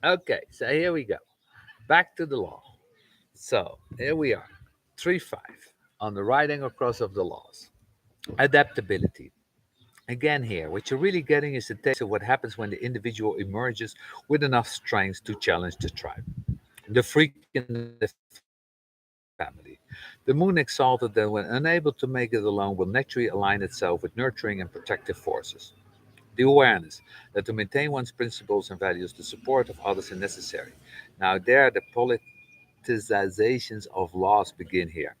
Okay, so here we go. Back to the law. So here we are. 3-5 on the right angle cross of the laws. Adaptability. Again, here, what you're really getting is a taste of what happens when the individual emerges with enough strength to challenge the tribe. The freak in the family. The moon exalted that, when unable to make it alone, will naturally align itself with nurturing and protective forces. The awareness that to maintain one's principles and values, the support of others is necessary. Now, there, the politicizations of laws begin here.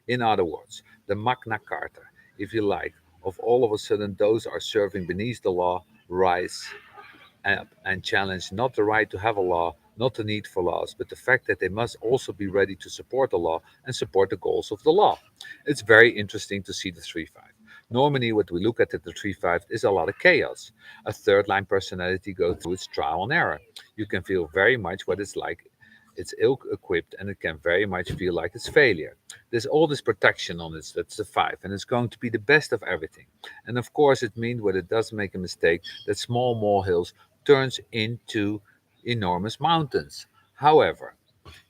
In other words, the Magna Carta, if you like, of all of a sudden those are serving beneath the law rise up and challenge not the right to have a law, not the need for laws, but the fact that they must also be ready to support the law and support the goals of the law. It's very interesting to see the 3-5. Normally, what we look at the 3-5 is a lot of chaos. A third line personality goes through its trial and error. You can feel very much what it's like. It's ill equipped and it can very much feel like it's failure. There's all this protection on it, that's the 5, and it's going to be the best of everything. And of course, it means when it does make a mistake, that small molehills turns into enormous mountains. However,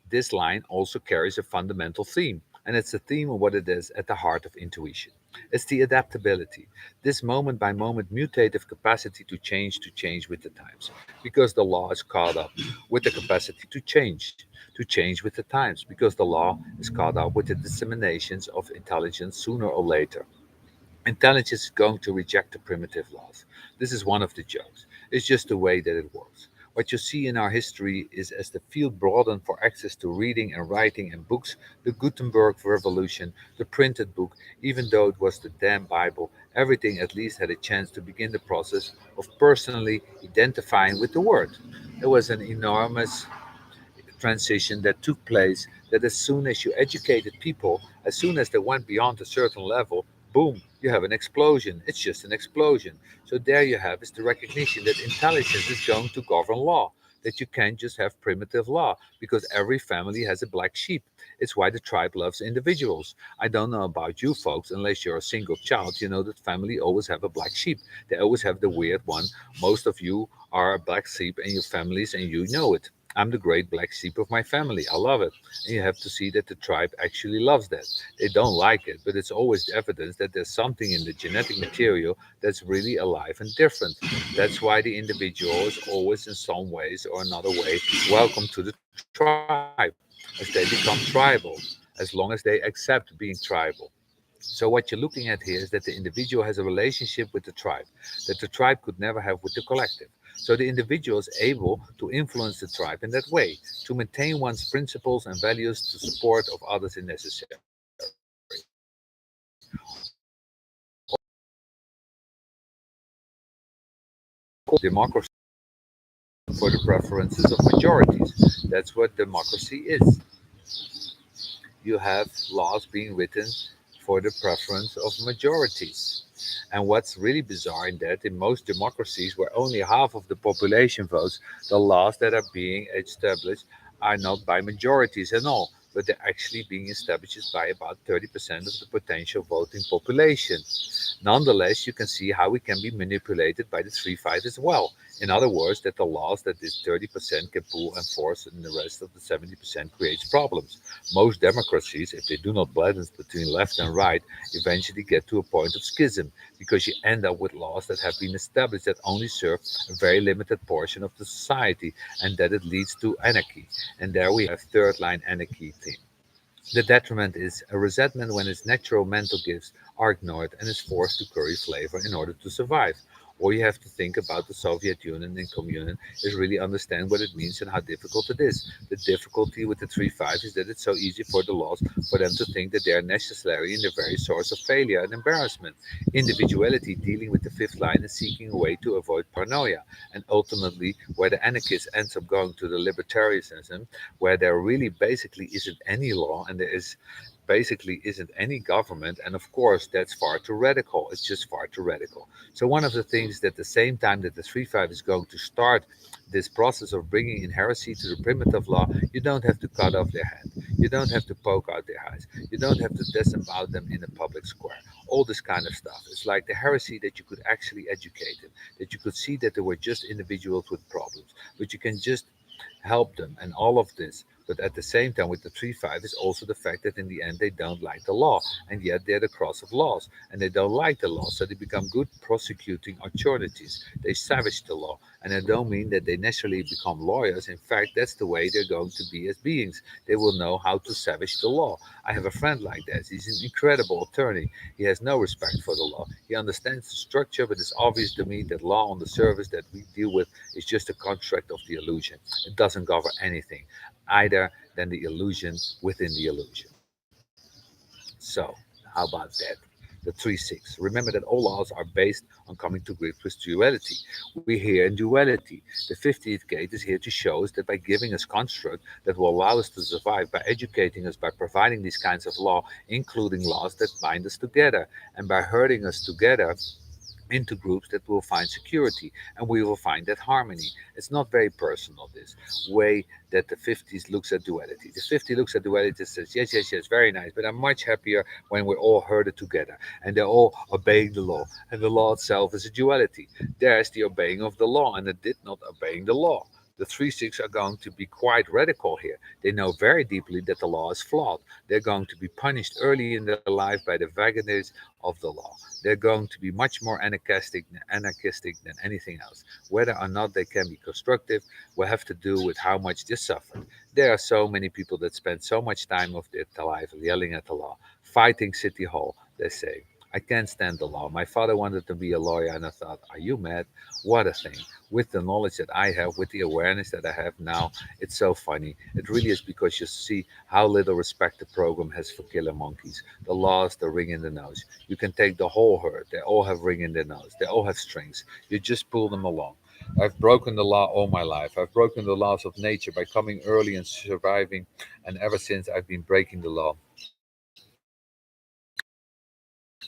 this line also carries a fundamental theme, and it's the theme of what it is at the heart of intuition. It's the adaptability, this moment by moment mutative capacity to change with the times, because the law is caught up with the capacity to change with the times, because the law is caught up with the disseminations of intelligence sooner or later. Intelligence is going to reject the primitive laws. This is one of the jokes. It's just the way that it works. What you see in our history is as the field broadened for access to reading and writing and books, the Gutenberg Revolution, the printed book, even though it was the damn Bible, everything at least had a chance to begin the process of personally identifying with the word. It was an enormous transition that took place, that as soon as you educated people, as soon as they went beyond a certain level, boom, you have an explosion. It's just an explosion. So there you have is the recognition that intelligence is going to govern law, that you can't just have primitive law because every family has a black sheep. It's why the tribe loves individuals. I don't know about you folks, unless you're a single child, you know that family always have a black sheep. They always have the weird one. Most of you are a black sheep in your families and you know it. I'm the great black sheep of my family. I love it. And you have to see that the tribe actually loves that. They don't like it, but it's always evidence that there's something in the genetic material that's really alive and different. That's why the individual is always, in some ways or another way, welcome to the tribe, as they become tribal, as long as they accept being tribal. So what you're looking at here is that the individual has a relationship with the tribe that the tribe could never have with the collective. So the individual is able to influence the tribe in that way, to maintain one's principles and values to support of others if necessary. All this is going to be democracy for the preferences of majorities. That's what democracy is. You have laws being written for the preference of majorities. And what's really bizarre in that, in most democracies where only half of the population votes, the laws that are being established are not by majorities at all, but they're actually being established by about 30% of the potential voting population. Nonetheless, you can see how it can be manipulated by the 3-5 as well. In other words, that the laws that this 30% can pull and force and the rest of the 70% creates problems. Most democracies, if they do not balance between left and right, eventually get to a point of schism because you end up with laws that have been established that only serve a very limited portion of the society and that it leads to anarchy. And there we have third line anarchy theme. The detriment is a resentment when its natural mental gifts are ignored and is forced to curry flavor in order to survive. All you have to think about the Soviet Union and Communion is really understand what it means and how difficult it is. The difficulty with the 3-5 is that it's so easy for the laws for them to think that they are necessary in the very source of failure and embarrassment. Individuality dealing with the fifth line is seeking a way to avoid paranoia. And ultimately, where the anarchist ends up going to the libertarianism, where there really basically isn't any law and there is basically isn't any government, and of course that's far too radical. It's just far too radical. So one of the things that the same time that the 3-5 is going to start this process of bringing in heresy to the primitive law, you don't have to cut off their head, you don't have to poke out their eyes, you don't have to disavow them in a public square, all this kind of stuff. It's like the heresy that you could actually educate them, that you could see that they were just individuals with problems, but you can just help them, and all of this. But at the same time, with the 3-5 is also the fact that in the end they don't like the law, and yet they're the cross of laws, and they don't like the law, so they become good prosecuting authorities. They savage the law, and I don't mean that they necessarily become lawyers. In fact, that's the way they're going to be as beings. They will know how to savage the law. I have a friend like that. He's an incredible attorney. He has no respect for the law. He understands the structure, but it's obvious to me that law on the surface that we deal with is just a construct of the illusion. It doesn't cover anything either than the illusion within the illusion. So, how about that? The 3-6. Remember that all laws are based on coming to grips with duality. We're here in duality. The 50th gate is here to show us that by giving us construct that will allow us to survive, by educating us, by providing these kinds of law, including laws that bind us together, and by herding us together into groups that will find security and we will find that harmony. It's not very personal, this way that the 50s looks at duality. The 50 looks at duality and says, yes, yes, yes, very nice, but I'm much happier when we're all herded together and they're all obeying the law. And the law itself is a duality. There's the obeying of the law and it did not obeying the law. The 3-6 are going to be quite radical here. They know very deeply that the law is flawed. They're going to be punished early in their life by the vagaries of the law. They're going to be much more anarchistic than anything else. Whether or not they can be constructive will have to do with how much they suffered. There are so many people that spend so much time of their life yelling at the law, fighting City Hall, they say. I can't stand the law. My father wanted to be a lawyer, and I thought, are you mad? What a thing. With the knowledge that I have, with the awareness that I have now, it's so funny. It really is because you see how little respect the program has for killer monkeys. The law is the ring in the nose. You can take the whole herd. They all have ring in their nose. They all have strings. You just pull them along. I've broken the law all my life. I've broken the laws of nature by coming early and surviving, and ever since I've been breaking the law.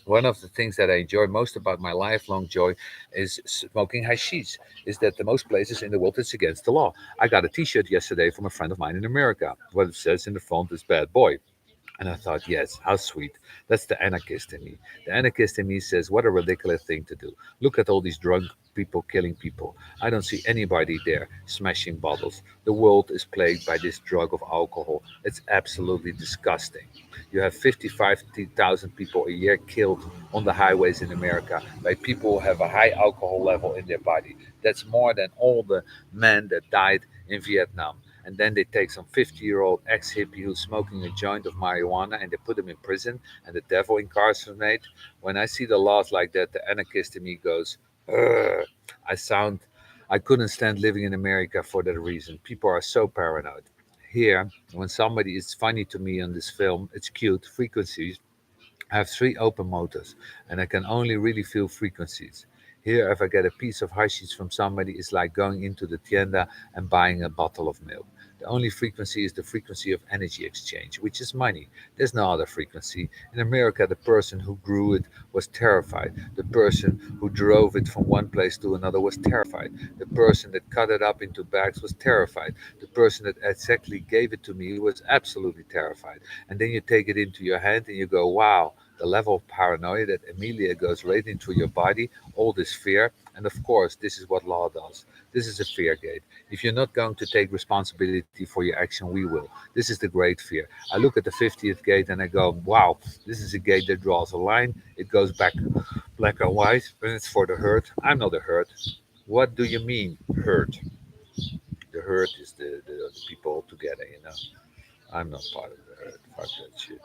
One of the things that I enjoy most about my lifelong joy is smoking hashish. Is that the most places in the world it's against the law. I got a T-shirt yesterday from a friend of mine in America. What it says in the front is "Bad Boy." And I thought, yes, how sweet. That's the anarchist in me. The anarchist in me says, what a ridiculous thing to do. Look at all these drunk people killing people. I don't see anybody there smashing bottles. The world is plagued by this drug of alcohol. It's absolutely disgusting. You have 55,000 people a year killed on the highways in America by people who have a high alcohol level in their body. That's more than all the men that died in Vietnam. And then they take some 50-year-old ex-hippie who's smoking a joint of marijuana and they put him in prison and the devil incarcerate. When I see the laws like that, the anarchist in me goes, "Ugh." I sound, I couldn't stand living in America for that reason. People are so paranoid. Here, when somebody is funny to me on this film, it's cute, frequencies. I have three open motors, and I can only really feel frequencies. Here, if I get a piece of hashish from somebody, it's like going into the tienda and buying a bottle of milk. The only frequency is the frequency of energy exchange, which is money. There's no other frequency. In America, the person who grew it was terrified. The person who drove it from one place to another was terrified. The person that cut it up into bags was terrified. The person that exactly gave it to me was absolutely terrified. And then you take it into your hand and you go, wow, the level of paranoia that Amelia goes right into your body, all this fear. And of course, this is what law does. This is a fear gate. If you're not going to take responsibility for your action, we will. This is the great fear. I look at the 50th gate and I go, wow, this is a gate that draws a line. It goes back black and white, and it's for the herd. I'm not a herd. What do you mean, herd? The herd is the people all together, you know. I'm not part of the herd. Fuck that shit.